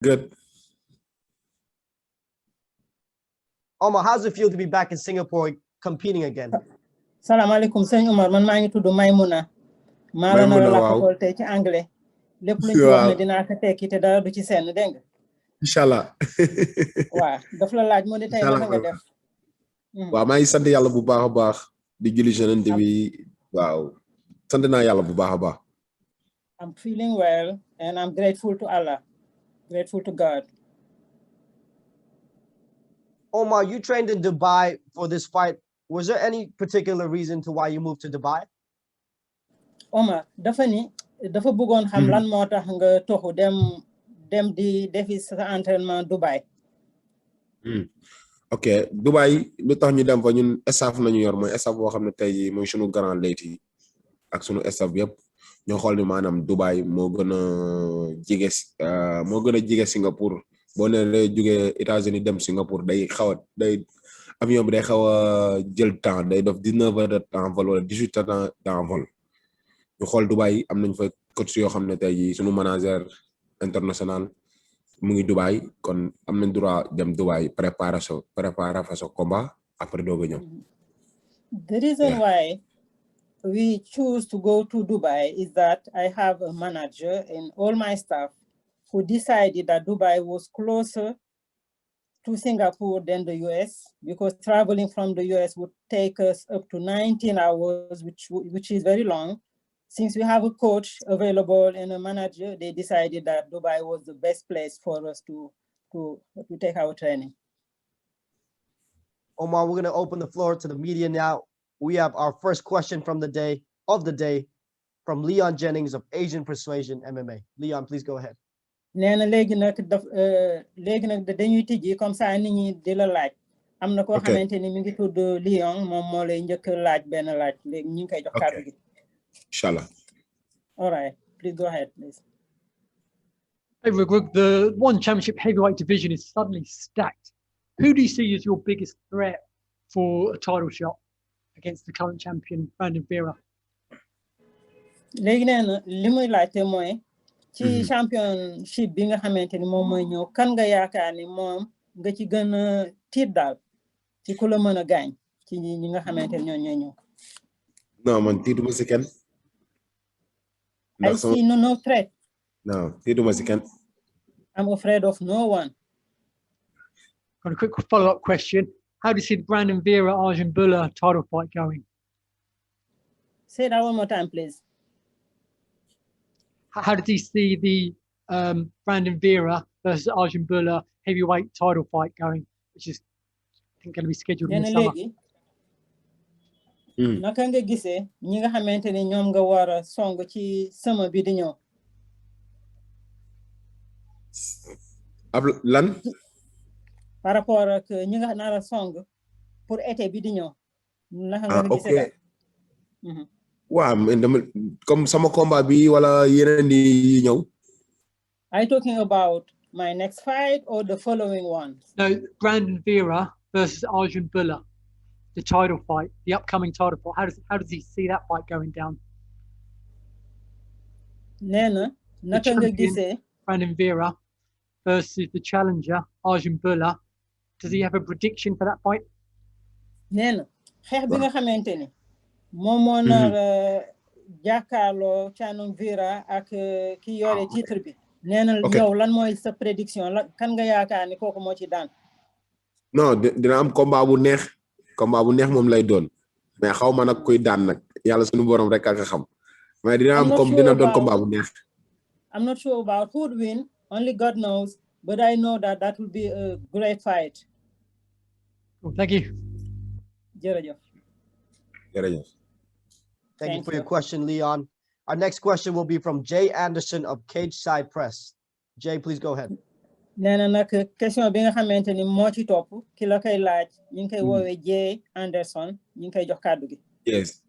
Good. Oumar, how's it feel to be back in Singapore competing again? Salam alaikum, sëñ Oumar, man maa ngi tudd Maymuna. maa la nar a làkkool tey ci anglais. lépp luñ ci wax ne dinaa ko tekki te dara du ci senn dégg nga. Inshallah. waaw daf la laaj moo di tey naka nga def. waaw maa ngi sant yàlla bu baax a baax di julli Yonent bi waaw sant naa yàlla bu baax a baax. I'm feeling well and I'm grateful to Allah, grateful to God. Oumar, you trained in Dubai for this fight. Was there any particular reason to why you moved to Dubai? Oumar, dafa bëggoon xam lan moo tax nga toxu dem di defi sa entraînement Dubai. ok Dubai lu tax ñu dem fa ñun staff nañu yor mooy staff boo xam ne tey jii mooy sunu grand lady ak sunu staff yëpp ñoo xool ni maanaam Dubai moo gën a jege Singapour boo nee day jógee États-Unis dem Singapour day avion bi day xaw a jël temps day def 19 heures de temps vol wala 18 heures de temps vol ñu xool Dubai am nañ fa coach yoo xam ne tey jii sunu manager international mu ngi Dubai kon am nañ droit dem Dubai préparer fa sa combat après doog a ñëw. The reason why we choose to go to Dubai is that I have a manager and all my staff who decided that Dubai was closer to Singapore than the US, because traveling from the US would take us up to 19 hours, which is very long. Since we have a coach available and a manager, they decided that Dubai was the best place for us to take our training. Oumar, we're going to open the floor to the media now. We have our first question from the day from Leon Jennings of Asian Persuasion MMA. Leon, please go ahead. Nena léegi nag dañuy tijji comme ça nit ñi di la laaj. Am na koo xamante ni mi ngi tudd Leon moom moo lay njëkk laaj benn laaj léegi ñu ngi koy jox kàddu gi. Inshallah. All right, please go ahead, please. Hey, Reug Reug, the one championship heavyweight division is suddenly stacked. Who do you see as your biggest threat for a title shot against the current champion, Brandon Vera? léegi nee na li muy laajte mooy ci championship bi nga xamante ni moom mooy ñëw kan nga yaakaar ni moom nga ci gën a tiit daal ci ku la mën a gaañ ci ñi nga xamante ni ñooy ñëw. non man tiituma si kenn. I see no threat. No, tiituma si kenn. I'm afraid of no one. Got a quick follow-up question. How do you see the Brandon Vera Arjun Bulla title fight going? Say that one more time, please. How did you see the Brandon Vera versus Arjun Bulla heavyweight title fight going, which is I think going to be scheduled in the summer? Naka nga gisee ñi nga xamante ni ñoom nga war a song ci sama bi di ñëw. lan. par rapport ak ñi nga nar a song pour été bi di ñëw. Naka nga gisee daal. waaw comme sama combat bi wala yeneen yi ñëw. Are you talking about my next fight or the following one? No, Brandon Vera versus Arjun Bulla, the title fight, the upcoming title fight. How does he see that fight going down? Nena, naka nga gisee Brandon Vera versus the challenger Arjun Bulla. Does he have a prediction for that fight? Nena, xeex bi nga xamante ni moom moo nar jàkkaarloo Brandon Vera ak ki yore titre bi. Nena yow lan mooy sa prédiction kan nga yaakaar ni kooku moo ci daan. non dina am combat bu neex moom lay doon mais xaw ma nag kuy daan nag yàlla suñu borom rek ak xam mais dina am dina doon combat bu neex. I'm not sure about who would win, only God knows, but I know that will be a great fight. Cool, thank you. Jërëjëf. Thank you for your question, Leon. Our next question will be from Jay Anderson of Cage Side Press. Jay, please go ahead. Nena nag question bi nga xamante ni moo ci topp ki la koy laaj ñu ngi koy woowee Jay Anderson ñu ngi koy jox kàddu gi. Yes.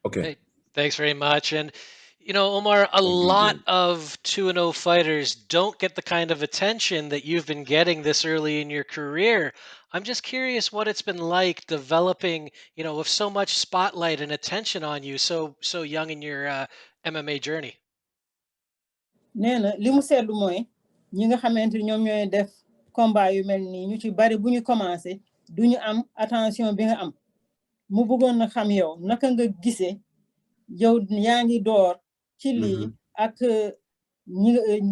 Okay. Hey, thanks very much. And you know, Oumar, a lot of 2-0 fighters don't get the kind of attention that you've been getting this early in your career. I'm just curious what it's been like developing, you know, with so much spotlight and attention on you so young in your MMA journey. Nena li mu seetlu mooy ñi nga xamante ni ñoom ñooy def combat yu mel nii ñu ci bari bu ñu commencé duñu am attention bi nga am mu bëggoon na xam yow naka nga gisee yow yaa ngi door ci lii ak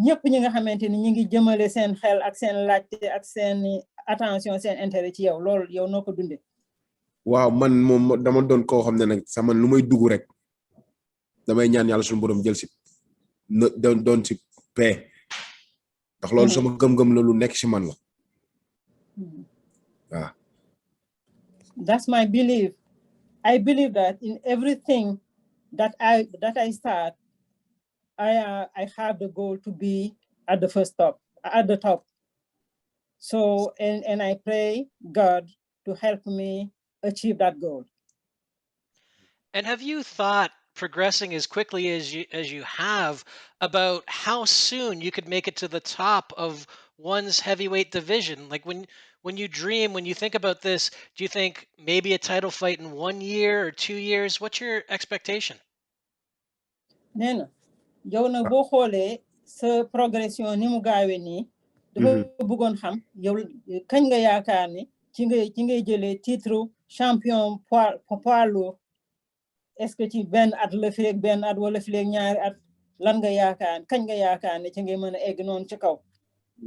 ñëpp ñi nga xamante ni ñi ngi jëmale seen xel ak seen laajte ak seen attention seen intérêt ci yow loolu yow noo ko dundee. waaw man moom dama doon koo xam ne nag sama lu may dugg rek damay ñaan yàlla suñu borom jël si doon si paix ndax loolu sama gëm-gëm la lu nekk si man la waaw. That's my belief. I believe that in everything that I start, I have the goal to be at the top. So and I pray God to help me achieve that goal. And have you thought, progressing as quickly as you have, about how soon you could make it to the top of one's heavyweight division? Like when you dream, when you think about this, do you think maybe a title fight in 1 year or 2 years? What's your expectation? Nena, yow nag boo xoolee sa progression ni mu gaawee nii dafa bëggoon xam yow kañ nga yaakaar ni ci ngay jëlee titre champion poids lourd. Est-ce que ci benn at la fileeg benn at wala fileeg ñaari at lan nga yaakaar kañ nga yaakaar ne ci ngay mën a egg noonu ci kaw.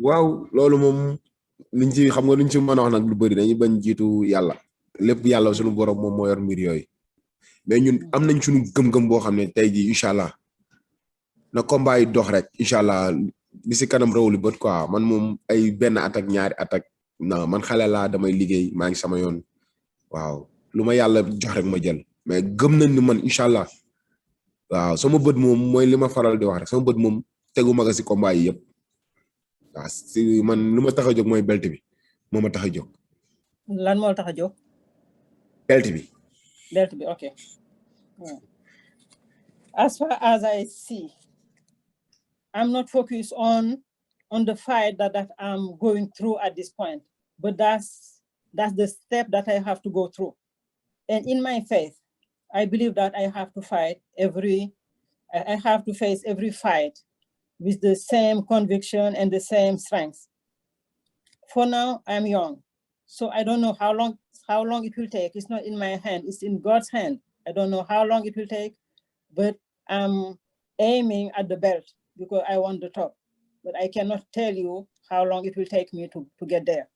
waaw loolu moom liñ ci xam nga luñ ci mën a wax nag lu bëri dañuy bañ jiitu yàlla lépp yàlla suñu borom moom moo yor mbir yooyu mais ñun am nañ suñu gëm-gëm boo xam ne tey jii incha allah na combat yi dox rek incha allah li si kanam rawuli bët quoi man moom ay benn at ak ñaari at ak non man xale laa damay liggéey maa ngi sama yoon waaw lu ma yàlla jox rek ma jël. mais gëm nañ ni man incha allah waaw sama bët moom mooy li ma faral di wax rek sama bët moom tegu ma ko si combat yi yëpp waaw si man lu ma tax a jóg mooy belt bi moo ma tax a jóg. lan moo tax a jóg. belt bi. belt bi okay. As far as I see, I'm not focused on the fight that I'm going through at this point, but that's the step that I have to go through, and in my faith. I believe that I have to face every fight with the same conviction and the same strength. For now, I'm young, so I don't know how long it will take. It's not in my hand, it's in God's hand. I don't know how long it will take, but I'm aiming at the belt because I want the top. But I cannot tell you how long it will take me to get there.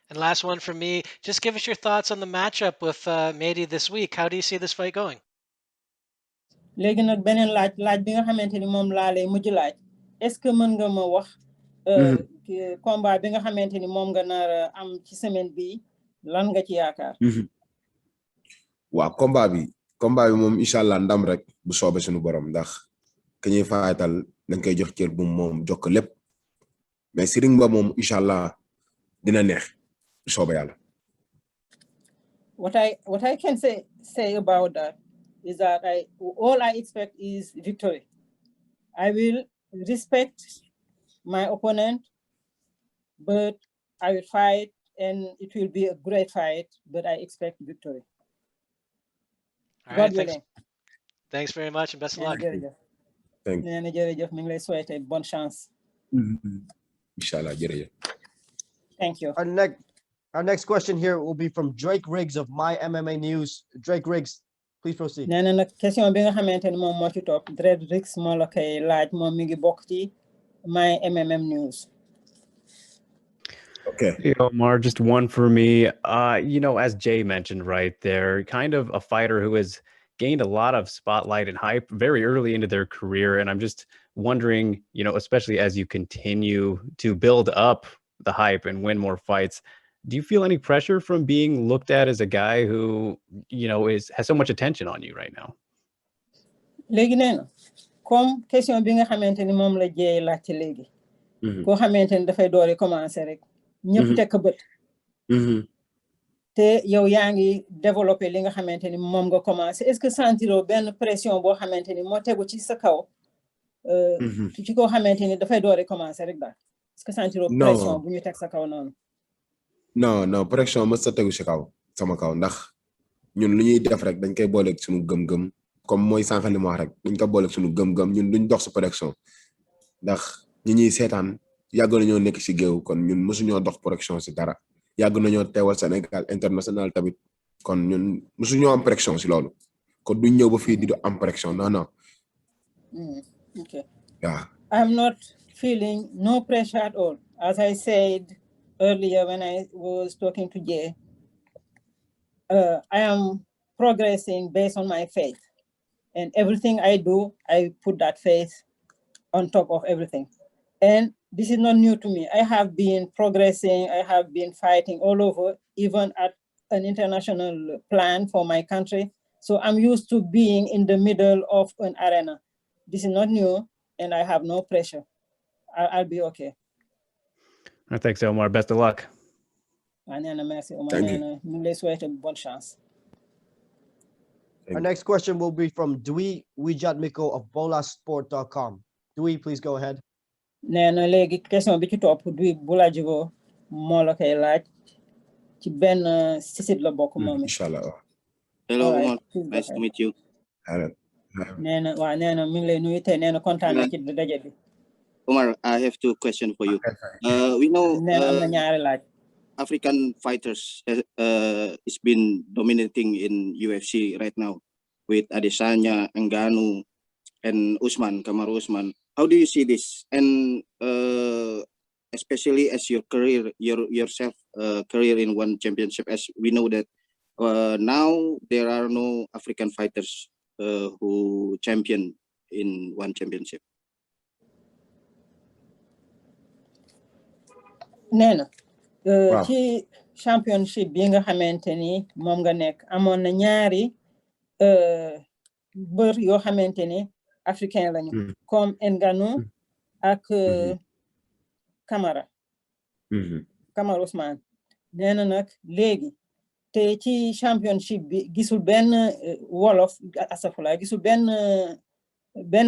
And last one from me, just give us your thoughts on the matchup with Mehdi this week. How do you see this fight going? Léegi nag beneen laaj bi nga xamante ni moom laa lay mujj laaj est-ce que mën nga ma wax combat bi nga xamante ni moom nga nar a am ci semaine bi lan nga ci yaakaar. waaw combat bi moom incha allah ndam rek bu soobee suñu borom ndax ka ñuy faatal dañ koy jox cër bu moom jox ko lépp mais si ring ba moom incha allah dina neex. What I can say about that is that all I expect is victory. I will respect my opponent, but I will fight and it will be a great fight, but I expect victory. All right, thanks very much and best of luck. Thank you. Mi ngi lay souhaiter bonne chance. Inshallah, jërëjëf. Thank you. Our next question here will be from Reug Reug of My MMA News. Reug Reug, please proceed. Nee na nag question bi nga xamante ni moom moo ci topp Reug Reug moo la koy laaj moom mi ngi bokk ci My MMA News. Okay. Hey, Oumar, just one for me. As Jay mentioned, right, they're kind of a fighter who has gained a lot of spotlight and hype very early into their career. And I'm just wondering, especially as you continue to build up the hype and win more fights, do you feel any pressure from being looked at as a guy who, has so much attention on you right now? Léegi nee na comme question bi nga xamante ni moom la Jay laajte léegi. Koo xamante ni dafay doori commencer rek. ñëpp teg ko bët. te yow yaa ngi développé li nga xamante ni moom nga commencé est-ce que sentiro benn pression boo xamante ni moo tegu ci sa kaw. ci koo xamante ni dafay doori commencer rek daal. est-ce que sentiro pression bu ñu teg sa kaw noonu. non pression ma sa tegu si kaw sama kaw ndax ñun lu ñuy def rek dañ koy booleeg suñu gëm-gëm comme mooy sànq li ma wax rek dañ ko booleeg suñu gëm-gëm ñun duñ dox si pression ndax ñi ñuy seetaan yàgg nañoo nekk si géew kon ñun mësuñoo dox pression si dara yàgg nañoo teewal Sénégal international tamit kon ñun mësuñoo am pression si loolu kon duñ ñëw ba fii di am pression non non. Okay. Yeah. I'm not feeling no pressure at all. As I said earlier when I was talking to Jay, I am progressing based on my faith. And everything I do, I put that faith on top of everything. And this is not new to me. I have been progressing, I have been fighting all over, even at an international plan for my country. So I'm used to being in the middle of an arena. This is not new, and I have no pressure. I'll be okay. Thanks, Omar. Best of luck. Merci, Omar. Thank you. Let's wait a bonne chance. Our next question will be from Dwi Wijatmiko of bolasport.com. Dwi, please go ahead. Nena legi question bi ci top Dwi Bulajigo mo la kay laaj ci ben sisit la bokk momi. Inshallah. Hello, Oumar. Nice to meet you. Nena wa nena mi ngi lay nuyu te nena kontaan na ci daje bi. Oumar, I have two questions for you. We know Nena am na ñaari laaj. African fighters is been dominating in UFC right now with Adesanya, Ngannou, and Kamaru Usman. How do you see this? And especially as your career, yourself career in one championship, as we know that now there are no African fighters who champion in one championship. Nena. Ci championship bi nga xamanteni mom nga nek amon na ñaari beur yo xamanteni africain lañu comme Ngannou ak Camara Ousmane neena nak légui te ci championship bi gisul ben wolof asafula gisul ben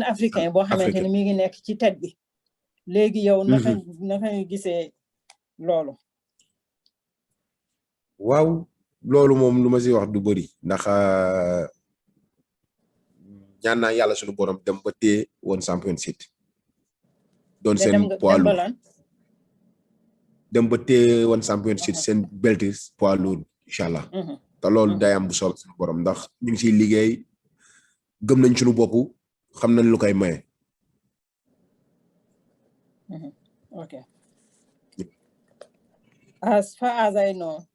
africain bo xamanteni mi ngi nek ci tête bi légui yow naka nga gisé lolu. Waaw loolu moom lu ma si wax du bëri ndax ñaan naa yàlla suñu borom dem ba téye woon championship doon seen poids lourd dem ba téye woon championship seen belti poids lourd incha allah te loolu day am bu soobee suñu borom ndax ñu ngi siy liggéey gëm nañ suñu bopp xam nañ lu koy maye. Okay. As far as I know,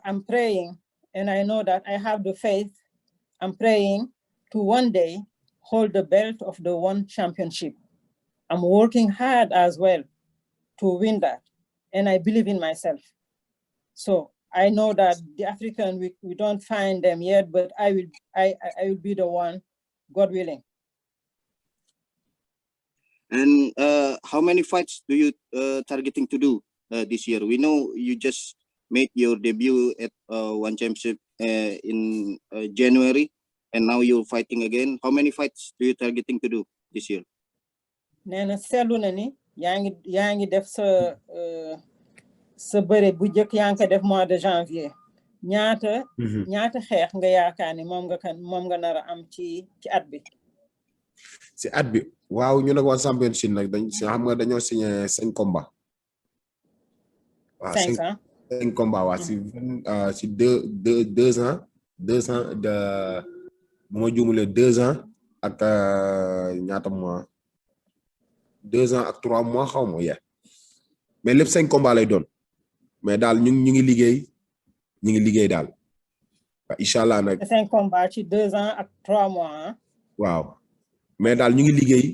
I'm praying, and I know that I have the faith. I'm praying to one day hold the belt of the one championship. I'm working hard as well to win that, and I believe in myself. So I know that the African we don't find them yet, but I will be the one, God willing. And how many fights do you targeting to do this year? We know you just made your debut at one championship in January, and now you're fighting again. How many fights do you targeting to do this year? Nena seetlu na ni yaa ngi def sa bëre bu jëkk yaa ngi ko def mois de janvier ñaata xeex nga yaakaar ni moom nga nar a am ci at bi. si at bi waaw ñu nag waa championship nag xam nga dañoo signé 5 combats. waaw 5 combats waa si 2 ans de bu ma juumulee 2 ans ak ñaata mois 2 ans ak 3 mois xaw ma mais lépp 5 combats lay doon mais daal ñu ngi liggéey daal waaw incha allah nag 5 combats ci 2 ans ak 3 mois. waaw mais daal ñu ngi liggéey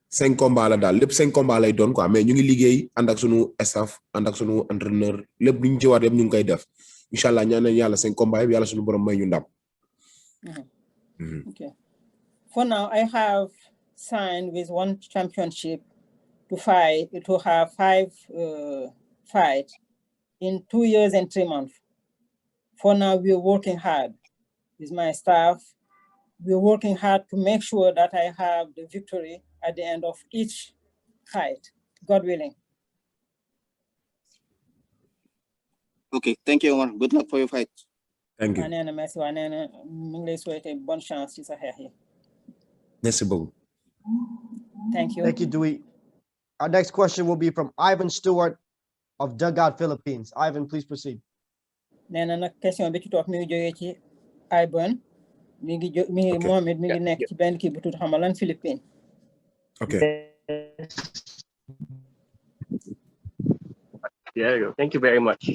5 combats la daal lépp 5 combats lay doon quoi mais ñu ngi liggéey ànd ak sunu staff ànd ak sunu entraîneur lépp lu ñu ci war yëpp ñu ngi koy def incha allah ñaan nañu yàlla 5 combats yëpp yàlla sunu borom may ñu ndam. Okay. For now, I have signed with one championship to have 5 fights in 2 years and 3 months. For now, we're working hard with my staff. We're working hard to make sure that I have the victory at the end of each fight, God willing. Okay, thank you, Oumar. Good luck for your fight. Thank you. Merci. Ñu ngi lay souhaiter bonne chance ci sa xeex yi. Merci beaucoup. Thank you. Thank you, Dewey. Our next question will be from Ivan Stewart of Dugout Philippines. Ivan, please proceed. nee na nag question bi ci toog mi ngi jógee ci Ivan mi ngi Okay. moom it mi ngi nekk ci benn kii bu tudd xam nga lan Philippines. Okay. There you go. Thank you very much,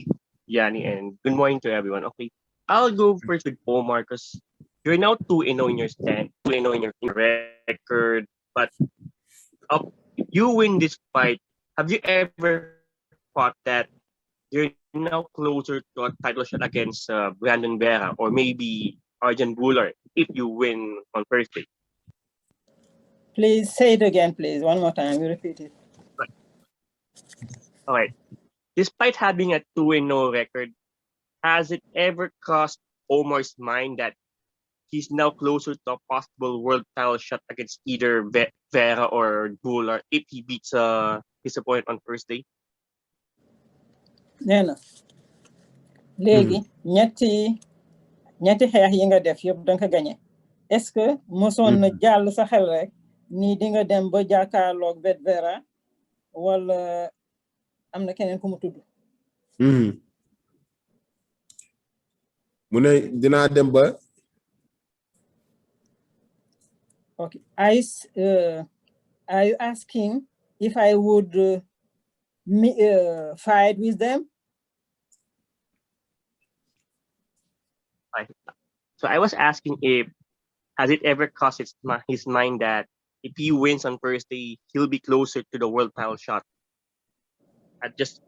Yanni, and good morning to everyone. Okay, I'll go first with Omar because you're now 2-0 in your stand, 2-0 in your record. But if you win this fight, have you ever thought that you're now closer to a title shot against Brandon Vera or maybe Arjan Buller if you win on Thursday? Please say it again, please. One more time. You repeat it. All right. Despite having a 2-0 record, has it ever crossed Omar's mind that he's now closer to a possible world title shot against either Vera or Buller if he beats his opponent on Thursday? nee na léegi ñetti xeex yi nga def yëpp danga ko gagné est-ce que mosoon na jàll sa xel rek nii di nga dem ba jàkkaarloog Vera wala am na keneen ku mu tudd. mu ne dinaa dem ba. Okay. Are you asking if I would fight with them? So I was asking if has it ever crossed his mind that if he wins on Thursday, he'll be closer to the world title shot. Just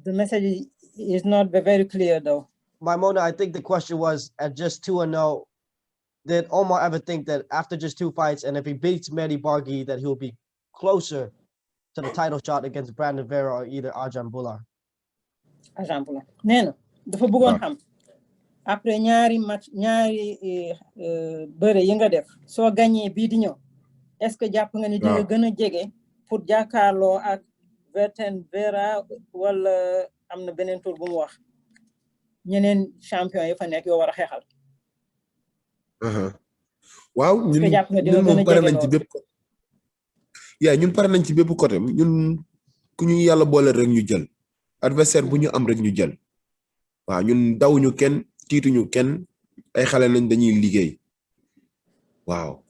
the message is not very clear though. Maimona, I think the question was at just 2-0, did Omar ever think that after just 2 fights and if he beats Mehdi Barghi that he'll be closer to the title shot against Brandon Vera or either Arjan Bular? Arjan Bular. Nee na dafa bëggoon xam après ñaari bëre yi nga def soo gagné bii di ñëw est-ce que jàpp nga ni di nga gën a jege pour jàkkaarloo ak Brandon Vera wala am na beneen tour bu mu wax ñeneen champion yi fa nekk yoo war a xeexal. waaw ñun moom pare nañ ci bépp côté. ñun pare nañ ci bépp côté ñun ku ñu yàlla boole rek ñu jël adversaire bu ñu am rek ñu jël waaw ñun dawuñu kenn tiituñu kenn ay xale lañ dañuy liggéey waaw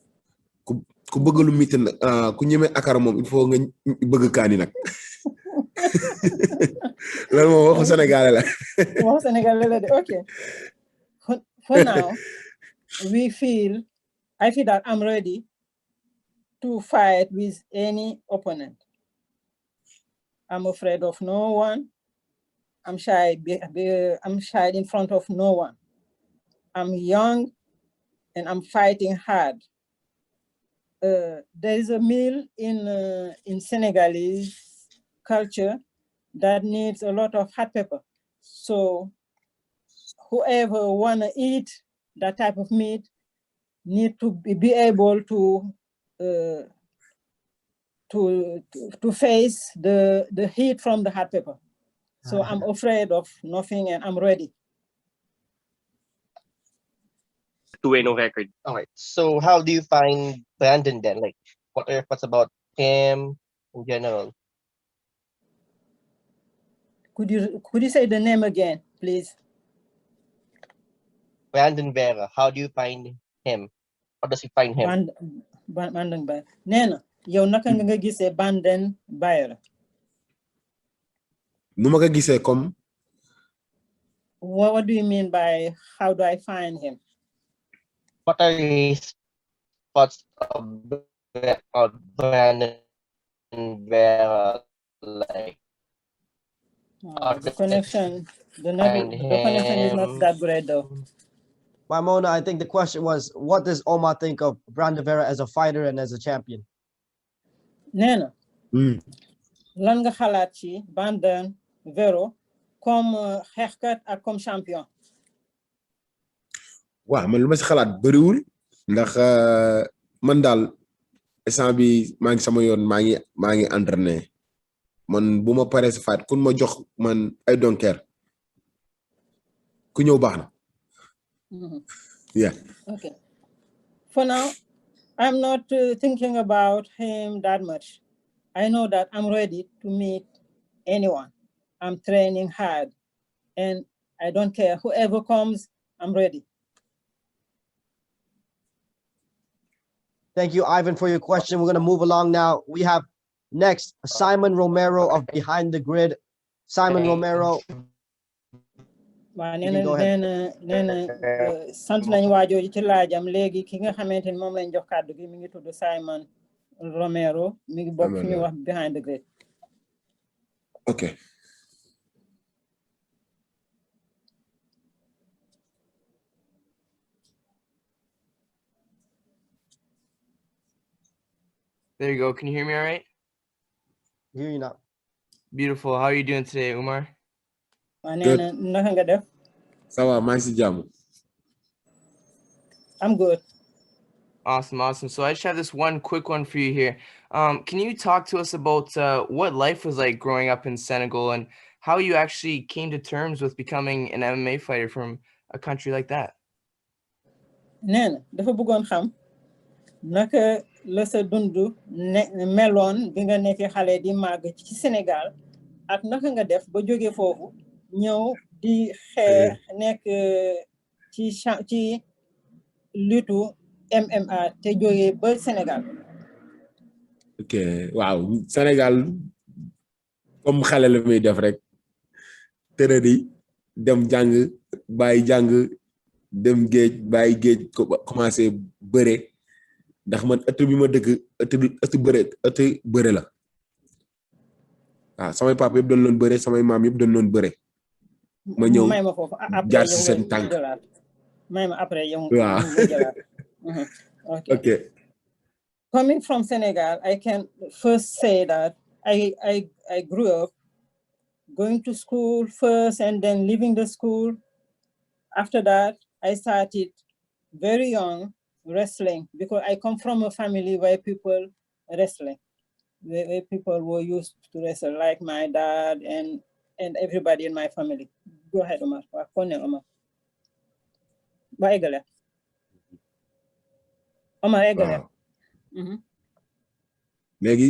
ku bëgg lu miti nag ku ñeme akara moom il faut nga bëgg kaani nag loolu moom waxu Sénégalais la. waxu Sénégalais la de okay. For now, I feel that I'm ready to fight with any opponent. I'm afraid of no one. I'm shy in front of no one. I'm young and I'm fighting hard. There is a meal in Senegalese culture that needs a lot of hot pepper. So whoever wanna eat that type of meat need to be able to face the heat from the hot pepper. So I'm afraid of nothing and I'm ready. 2-0 record. All right. So how do you find Brandon then? Like, what are your thoughts about him in general? Could you say the name again, please? Brandon Vera. How do you find him? How does he find him? Brandon Vera. Nena, yow naka nga gisee Brandon Vera? Nu ma ko gisee comme. What do you mean by how do I find him? What are his thoughts of Brandon Vera? Like, the connection is not that great though. Maimona, I think the question was, what does Omar think of Brandon Vera as a fighter and as a champion? Nena, lan nga xalaat ci Brandon Vera comme xeexkat ak comme champion? waaw man lu ma si xalaat bëriwul ndax man daal instant bi maa ngi sama yoon maa ngi entraîné man bu ma paree si fight kun ma jox man I don't care ku ñëw baax na. Yeah. Okay. For now, I'm not thinking about him that much. I know that I'm ready to meet anyone. I'm training hard, and I don't care. Whoever comes, I'm ready. Thank you, Ivan, for your question. We're going to move along now. We have next Simon Romero of Behind the Grid. Simon Romero. waaw You can go ahead. nee na sant nañu waajooju ci laajam léegi ki nga xamante ni moom lañ jox kàddu gi mi ngi tudd Simon Romero mi ngi bokk fi ñuy wax Behind the Grid. Okay. There you go. Can you hear me all right? Hear you now. Beautiful. How are you doing today, Oumar? waaw nee na naka nga def. Ça va, maa ngi si jàmm. I'm good. Awesome, awesome. So I just have this one quick one for you here. Can you talk to us about what life was like growing up in Senegal and how you actually came to terms with becoming an MMA fighter from a country like that? nee na dafa bëggoon xam naka la sa dundu meloon bi nga nekkee xale di màgg ci Sénégal ak naka nga def ba jóge foofu ñëw di nekk ci lutte MMA te jógee ba Sénégal. Ok waaw Sénégal comme xale la muy def rek tërëri dem jàng bàyyi jàng dem géej bàyyi géej commencé bëre ndax man ëtt bi ma dëkk ëtt bëre la waaw samay papa yëpp dañ doon bëre samay maam yëpp dañ doon bëre ma ñëw may ma foofu jaar si seen tànk may ma après yow waaw okay. Coming from Senegal, I can first say that I grew up going to school first and then leaving the school. After that, I started very young wrestling because I come from a family where people wrestling, where people were used to wrestle, like my dad and everybody in my family. Go ahead, Oumar. Ba eggale. Oumar eggale. léegi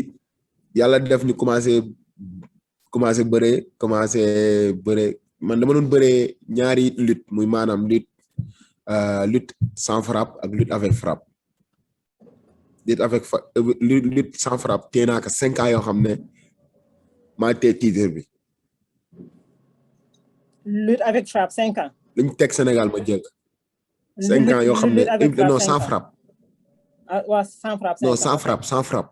yàlla def ñu commencé bëre man dama doon bëre ñaari lutte muy maanaam lutte sans frappe ak lutte avec frappe lutte sans frappe tee naa ko 5 ans yoo xam ne maa tee titre bi. Lutte avec frappe 5 ans. luñ teg Sénégal ma jël 5 ans yoo xam ne non sans frappe. waaw sans frappe. non sans frappe.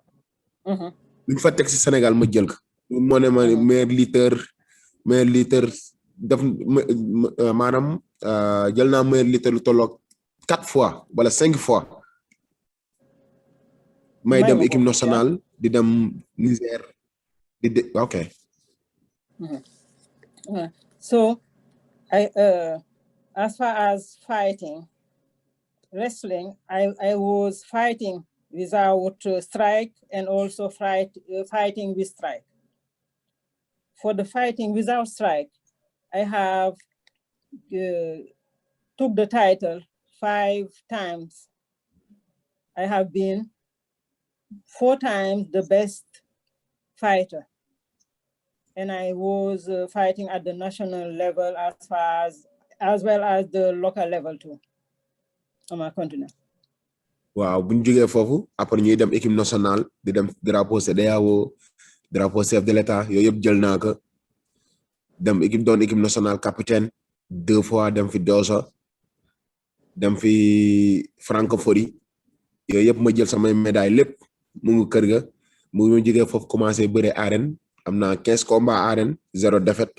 luñ fa teg si Sénégal ma jël ko. moo ne ma meilleur lutteur def maanaam jël naa meilleur lutteur lu tolloog 4 fois wala 5 fois. may dem équipe nationale di dem Niger okay. So as far as fighting, wrestling, I was fighting without strike and also fighting with strike. For the fighting without strike, I have took the title 5 times. I have been 4 times the best fighter. And I was fighting at the national level as well as the local level too on my continent. Waaw bu ñu jógee foofu après ñuy dem équipe nationale di dem drapeau CEDEAO drapeau chef de l'État yooyu yëpp jël naa ko dem équipe nationale capitaine 2 fois dem fi Dosa dem fi francophonie yooyu yëpp ma jël samay médaille lépp mu ngi kër ga mu ñu jógee foofu commencé bëre arène am naa 15 combats arène 0 défaite.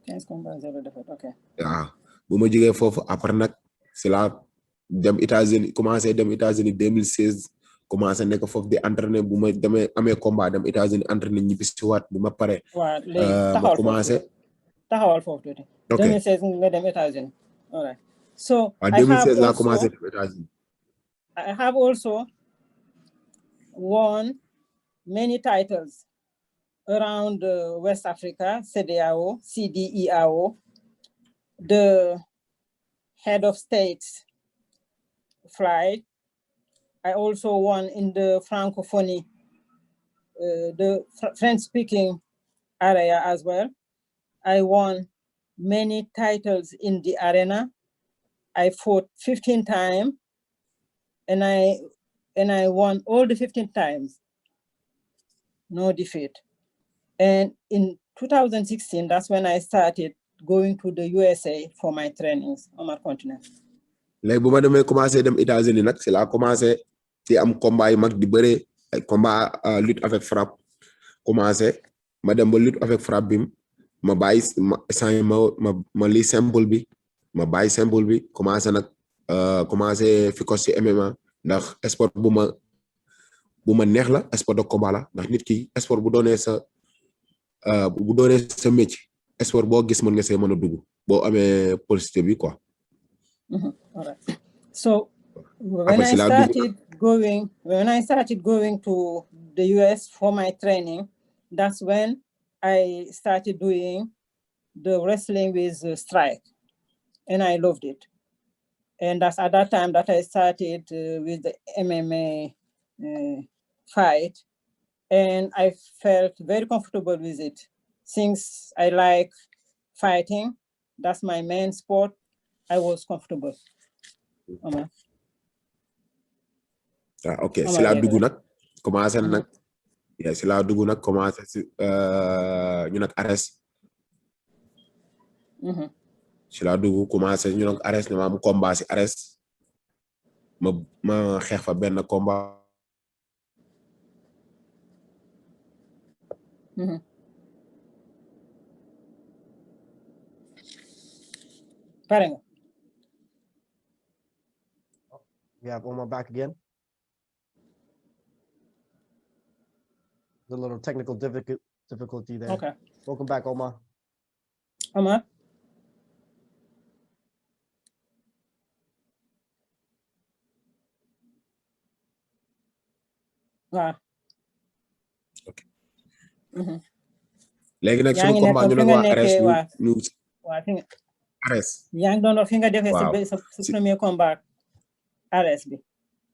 15 combats 0 défaite, ok. waaw bu ma jógee foofu après nag c'est là dem États-Unis commencé dem États-Unis 2016 commencé nekk foofu di entraîner bu ma demee amee combat dem États-Unis entraîner ñibbi si waat bu ma pare. waaw léegi ma commencé. taxawal foofu tuuti. ok 2016 nga dem États-Unis. all right. So waaw 2016 laa commencé dem États-Unis. I have also won many titles around West Africa, CEDEAO, CDEAO, the head of states flight. I also won in the Francophonie, the French-speaking area as well. I won many titles in the arena. I fought 15 times, and I won all the 15 times. No defeat. And in 2016, that's when I started going to the USA for my trainings on my continent. léegi bu ma demee commencé dem États-Unis nag c'est là commencé ci am combat yu mag di bëre ay combat lutte avec frappe commencé ma dem ba lutte avec frappe bi ma bàyyi ma li simple bi ma bàyyi simple bi commencé nag commencé fi ko ci MMA ndax sport bu ma neex la sport de combat la ndax nit ki sport bu doonee sa métier sport boo gis mën nga see mën a dugg boo amee politique bi quoi. All right. So when I started going to the US for my training, that's when I started doing the wrestling with strike, and I loved it. And that's at that time that I started with the MMA fight, and I felt very comfortable with it. Since I like fighting, that's my main sport, I was comfortable. Ok, c'est la dugg nag commencé nag c'est la dugg nag commencé si ñu nag Ares c'est la dugg commencé ñu nag Ares ne ma am combat si Ares ma xeex fa benn combat We have Oumar back again. There's a little technical difficulty there. Okay. Welcome back, Oumar. Oumar? Wow. Okay. Léegi nag sunu combat ñu nag waa Ares Ares. yaa ngi doon fi nga defee sa premier combat Ares bi.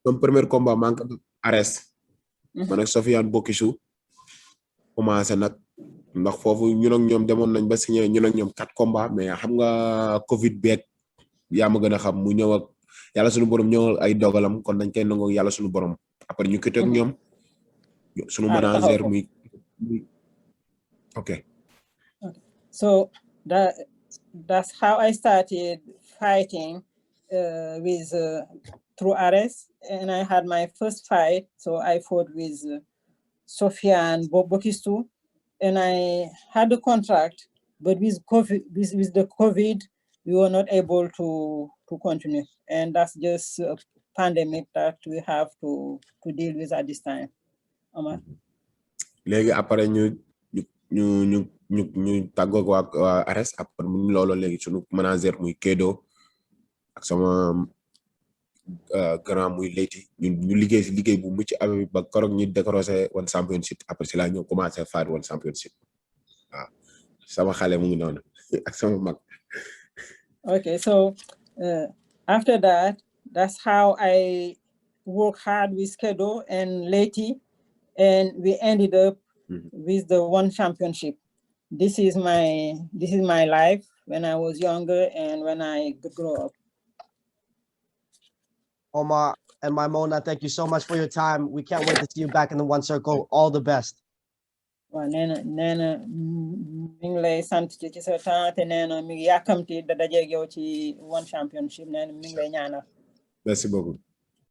Son premier combat maa ngi ko Ares. Man ak Sofiane Bokissou commencé nag ndax foofu ñun ak ñoom demoon nañ ba signé ñun ak ñoom 4 combats mais xam nga Covid beeg yaa ma gën a xam mu ñëw ak yàlla suñu borom ñëwal ay dogalam kon dañ koy nangoo yàlla suñu borom après ñu kite ak ñoom suñu manager muy okay. So that's how I started fighting with through Ares, and I had my first fight. So I fought with Sofiane Bokissou, and I had a contract, but with the COVID, we were not able to continue, and that's just a pandemic that we have to deal with at this time. Léegi après ñu tàggoog waa Ares après mu loolu léegi sunu manager muy Kedo ak sama grand muy Leyti ñu liggéey si liggéey bu mucc abi ba korog ñu décroché one championship après si la ñu commencé fight one championship waaw sama xale mu ngi noonu ak sama mag. Okay, so after that, that's how I work hard with Kedo and Leyti, and we ended up with the one championship. This is my life when I was younger and when I grew up. Oumar and Maimona, thank you so much for your time. We can't wait to see you back in the One Circle. All the best. Well, Nena, mi ngi lay sant ci sa temps te Nena mi ngi yàkkamti da dajeeg yow ci one championship Nena mi ngi lay ñaanal. Merci beaucoup.